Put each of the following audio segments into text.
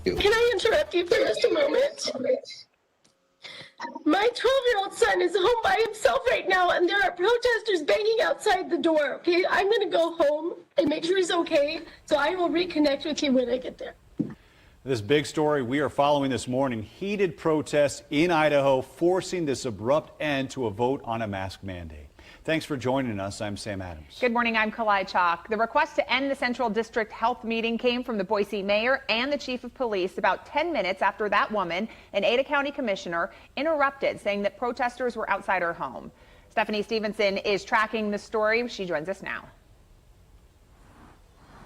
Can I interrupt you for just a moment? My 12-year-old son is home by himself right now, and there are protesters banging outside the door, okay? I'm going to go home and make sure he's okay, so I will reconnect with you when I get there. This big story we are following this morning, heated protests in Idaho forcing this abrupt end to a vote on a mask mandate. Thanks for joining us. I'm Sam Adams. Good morning. I'm Kalai Chalk. The request to end the Central District Health meeting came from the Boise mayor and the chief of police about 10 minutes after that woman, an Ada County commissioner, interrupted, saying that protesters were outside her home. Stephanie Stevenson is tracking the story. She joins us now.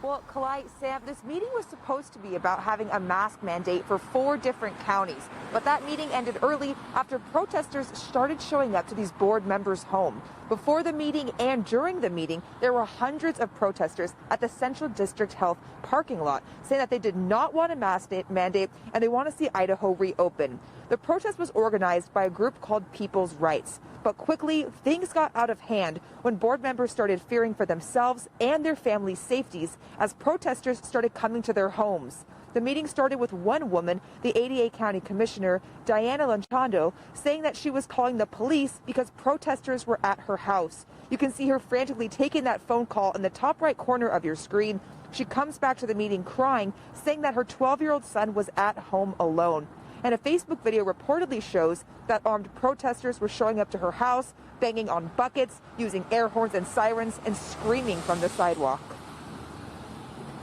Well, Kalai, Sam, this meeting was supposed to be about having a mask mandate for 4 different counties, but that meeting ended early after protesters started showing up to these board members' home. Before the meeting and during the meeting, there were hundreds of protesters at the Central District Health parking lot saying that they did not want a mask mandate and they want to see Idaho reopen. The protest was organized by a group called People's Rights, but quickly things got out of hand when board members started fearing for themselves and their families' safeties as protesters started coming to their homes. The meeting started with one woman, the Ada County Commissioner, Diana Lanchando, saying that she was calling the police because protesters were at her house. You can see her frantically taking that phone call in the top right corner of your screen. She comes back to the meeting crying, saying that her 12-year-old son was at home alone. And a Facebook video reportedly shows that armed protesters were showing up to her house, banging on buckets, using air horns and sirens, and screaming from the sidewalk.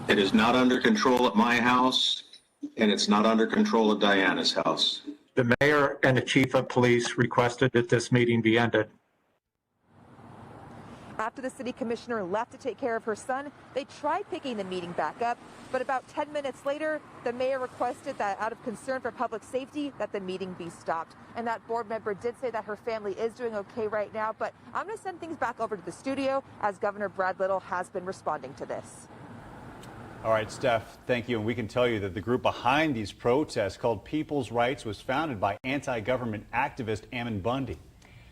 It is not under control at my house, and it's not under control at Diana's house. The mayor and the chief of police requested that this meeting be ended. After the city commissioner left to take care of her son, they tried picking the meeting back up, but about 10 minutes later, the mayor requested that out of concern for public safety, that the meeting be stopped. And that board member did say that her family is doing okay right now, but I'm going to send things back over to the studio as Governor Brad Little has been responding to this. All right, Steph, thank you. And we can tell you that the group behind these protests, called People's Rights, was founded by anti-government activist Ammon Bundy.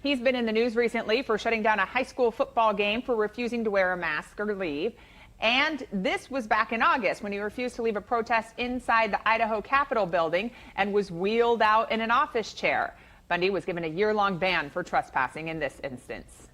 He's been in the news recently for shutting down a high school football game for refusing to wear a mask or leave. And this was back in August when he refused to leave a protest inside the Idaho Capitol building and was wheeled out in an office chair. Bundy was given a year-long ban for trespassing in this instance.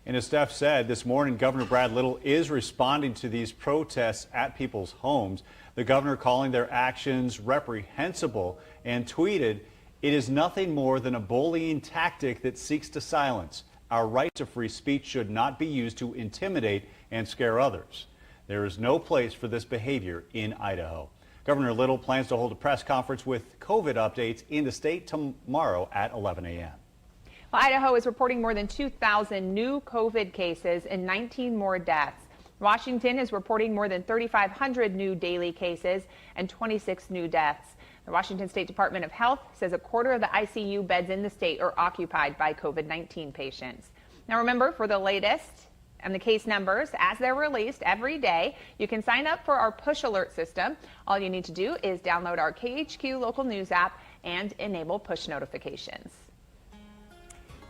And as Steph said, this morning, Governor Brad Little is responding to these protests at people's homes. The governor calling their actions reprehensible and tweeted, "It is nothing more than a bullying tactic that seeks to silence. Our right to free speech should not be used to intimidate and scare others. There is no place for this behavior in Idaho." Governor Little plans to hold a press conference with COVID updates in the state tomorrow at 11 a.m. Well, Idaho is reporting more than 2,000 new COVID cases and 19 more deaths. Washington is reporting more than 3,500 new daily cases and 26 new deaths. The Washington State Department of Health says a quarter of the ICU beds in the state are occupied by COVID-19 patients. Now remember, for the latest and the case numbers as they're released every day, you can sign up for our push alert system. All you need to do is download our KHQ local news app and enable push notifications.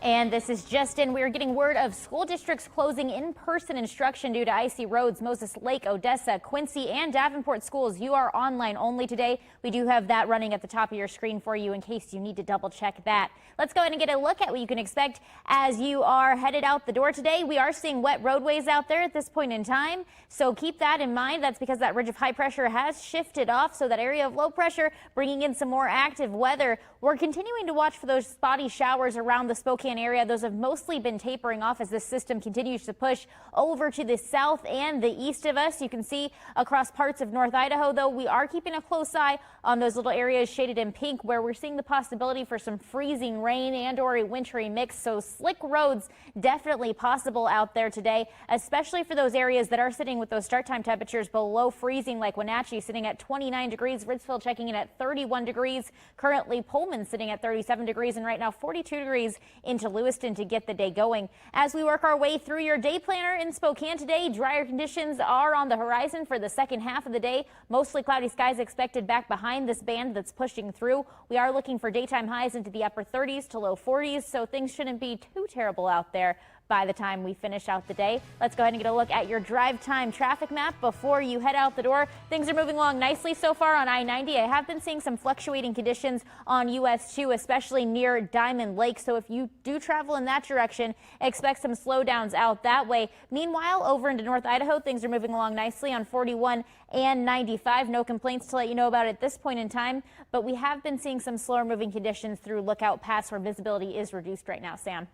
And this is Justin. We are getting word of school districts closing in-person instruction due to icy roads. Moses Lake, Odessa, Quincy, and Davenport schools, you are online only today. We do have that running at the top of your screen for you in case you need to double check that. Let's go ahead and get a look at what you can expect as you are headed out the door today. We are seeing wet roadways out there at this point in time, so keep that in mind. That's because that ridge of high pressure has shifted off, so that area of low pressure bringing in some more active weather. We're continuing to watch for those spotty showers around the Spokane area. Those have mostly been tapering off as this system continues to push over to the south and the east of us. You can see across parts of North Idaho, though, we are keeping a close eye on those little areas shaded in pink where we're seeing the possibility for some freezing rain and or a wintry mix. So slick roads definitely possible out there today, especially for those areas that are sitting with those start time temperatures below freezing, like Wenatchee sitting at 29 degrees, Ritzville checking in at 31 degrees, currently Pullman sitting at 37 degrees, and right now 42 degrees into Lewiston to get the day going. As we work our way through your day planner in Spokane today, drier conditions are on the horizon for the second half of the day. Mostly cloudy skies expected back behind this band that's pushing through. We are looking for daytime highs into the upper 30s to low 40s, so things shouldn't be too terrible out there. by the time we finish out the day. Let's go ahead and get a look at your drive time traffic map before you head out the door. Things are moving along nicely so far on I-90. I have been seeing some fluctuating conditions on US 2, especially near Diamond Lake. So if you do travel in that direction, expect some slowdowns out that way. Meanwhile, over into North Idaho, things are moving along nicely on 41 and 95. No complaints to let you know about at this point in time, but we have been seeing some slower moving conditions through Lookout Pass where visibility is reduced right now. Sam.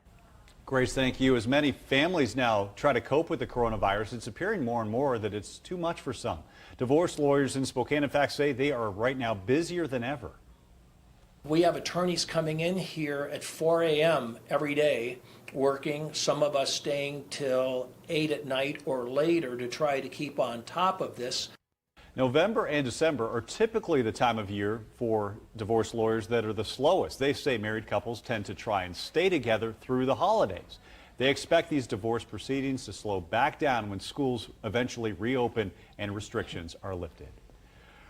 Grace, thank you. As many families now try to cope with the coronavirus, it's appearing more and more that it's too much for some. Divorce lawyers in Spokane, in fact, say they are right now busier than ever. We have attorneys coming in here at 4 a.m. every day working, some of us staying till 8 at night or later to try to keep on top of this. November and December are typically the time of year for divorce lawyers that are the slowest. They say married couples tend to try and stay together through the holidays. They expect these divorce proceedings to slow back down when schools eventually reopen and restrictions are lifted.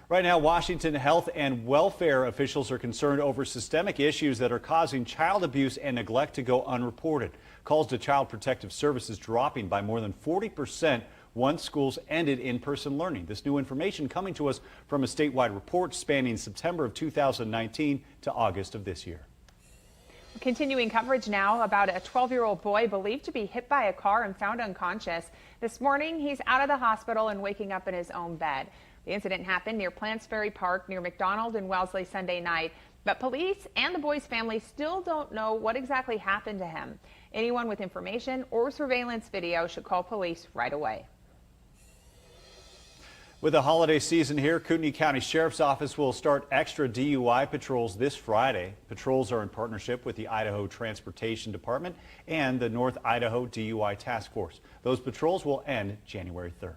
Right now, Washington health and welfare officials are concerned over systemic issues that are causing child abuse and neglect to go unreported. Calls to Child Protective Services dropping by more than 40% once schools ended in-person learning. This new information coming to us from a statewide report spanning September of 2019 to August of this year. Continuing coverage now about a 12-year-old boy believed to be hit by a car and found unconscious. This morning, he's out of the hospital and waking up in his own bed. The incident happened near Plants Ferry Park near McDonald and Wellesley Sunday night, but police and the boy's family still don't know what exactly happened to him. Anyone with information or surveillance video should call police right away. With the holiday season here, Kootenai County Sheriff's Office will start extra DUI patrols this Friday. Patrols are in partnership with the Idaho Transportation Department and the North Idaho DUI Task Force. Those patrols will end January 3rd.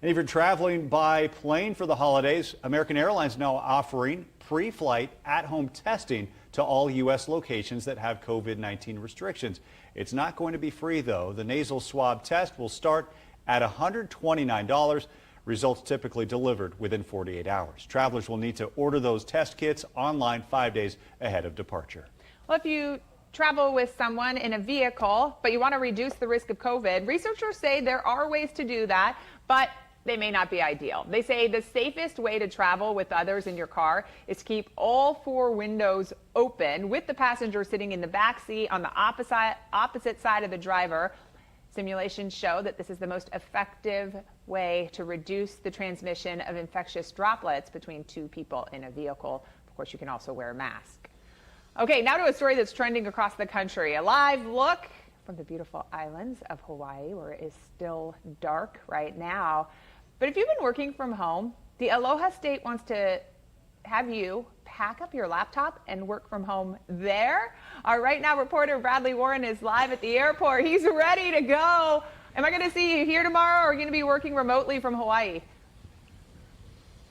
And if you're traveling by plane for the holidays, American Airlines now offering pre-flight at-home testing to all U.S. locations that have COVID-19 restrictions. It's not going to be free, though. The nasal swab test will start at $129. Results typically delivered within 48 hours. Travelers will need to order those test kits online 5 days ahead of departure. Well, if you travel with someone in a vehicle, but you want to reduce the risk of COVID, researchers say there are ways to do that, but they may not be ideal. They say the safest way to travel with others in your car is to keep all 4 windows open with the passenger sitting in the back seat on the opposite side of the driver. Simulations show that this is the most effective way to reduce the transmission of infectious droplets between 2 people in a vehicle. Of course, you can also wear a mask. Okay, now to a story that's trending across the country. A live look from the beautiful islands of Hawaii, where it is still dark right now. But if you've been working from home, the Aloha State wants to have you pack up your laptop and work from home there. Our Right Now reporter Bradley Warren is live at the airport. He's ready to go. Am I going to see you here tomorrow, or are you going to be working remotely from Hawaii?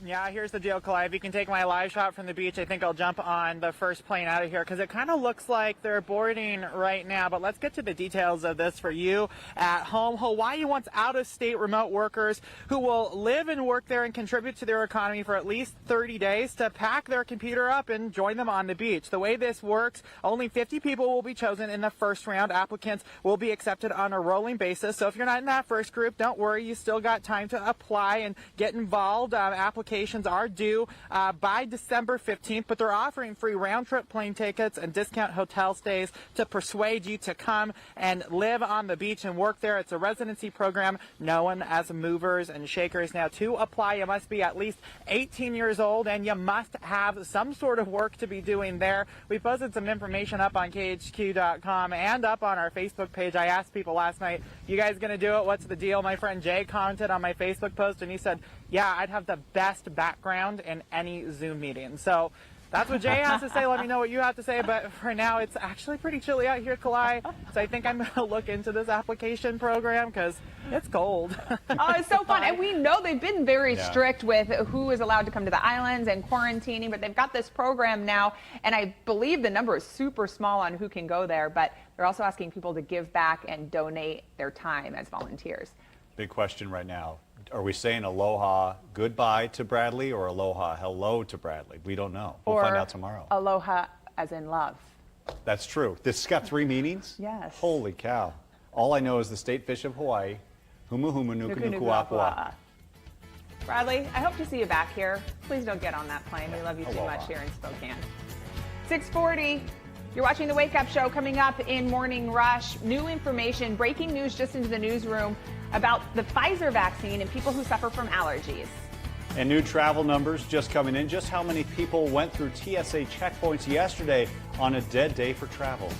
Yeah, here's the deal, Kalai. If you can take my live shot from the beach, I think I'll jump on the first plane out of here because it kind of looks like they're boarding right now. But let's get to the details of this for you at home. Hawaii wants out-of-state remote workers who will live and work there and contribute to their economy for at least 30 days to pack their computer up and join them on the beach. The way this works, only 50 people will be chosen in the first round. Applicants will be accepted on a rolling basis. So if you're not in that first group, don't worry. You still got time to apply and get involved. Applications are due by December 15th, but they're offering free round-trip plane tickets and discount hotel stays to persuade you to come and live on the beach and work there. It's a residency program known as Movers and Shakers. Now, to apply, you must be at least 18 years old, and you must have some sort of work to be doing there. We posted some information up on KHQ.com and up on our Facebook page. I asked people last night, you guys going to do it? What's the deal? My friend Jay commented on my Facebook post, and he said, yeah, I'd have the best background in any Zoom meeting. So that's what Jay has to say. Let me know what you have to say. But for now, it's actually pretty chilly out here, Kalai. So I think I'm going to look into this application program because it's cold. Oh, it's so fun. And we know they've been very strict with who is allowed to come to the islands and quarantining, but they've got this program now. And I believe the number is super small on who can go there, but they're also asking people to give back and donate their time as volunteers. Big question right now. Are we saying aloha goodbye to Bradley or aloha hello to Bradley? We don't know. We'll find out tomorrow. Aloha as in love. That's true. This has got 3 meanings? Yes. Holy cow. All I know is the state fish of Hawaii, humu humu nuku nuku apua. Bradley, I hope to see you back here. Please don't get on that plane. We love you too Aloha. much here in Spokane. 6:40. You're watching the Wake Up Show. Coming up in Morning Rush, new information, breaking news just into the newsroom about the Pfizer vaccine and people who suffer from allergies. And new travel numbers just coming in. Just how many people went through TSA checkpoints yesterday on a dead day for travel.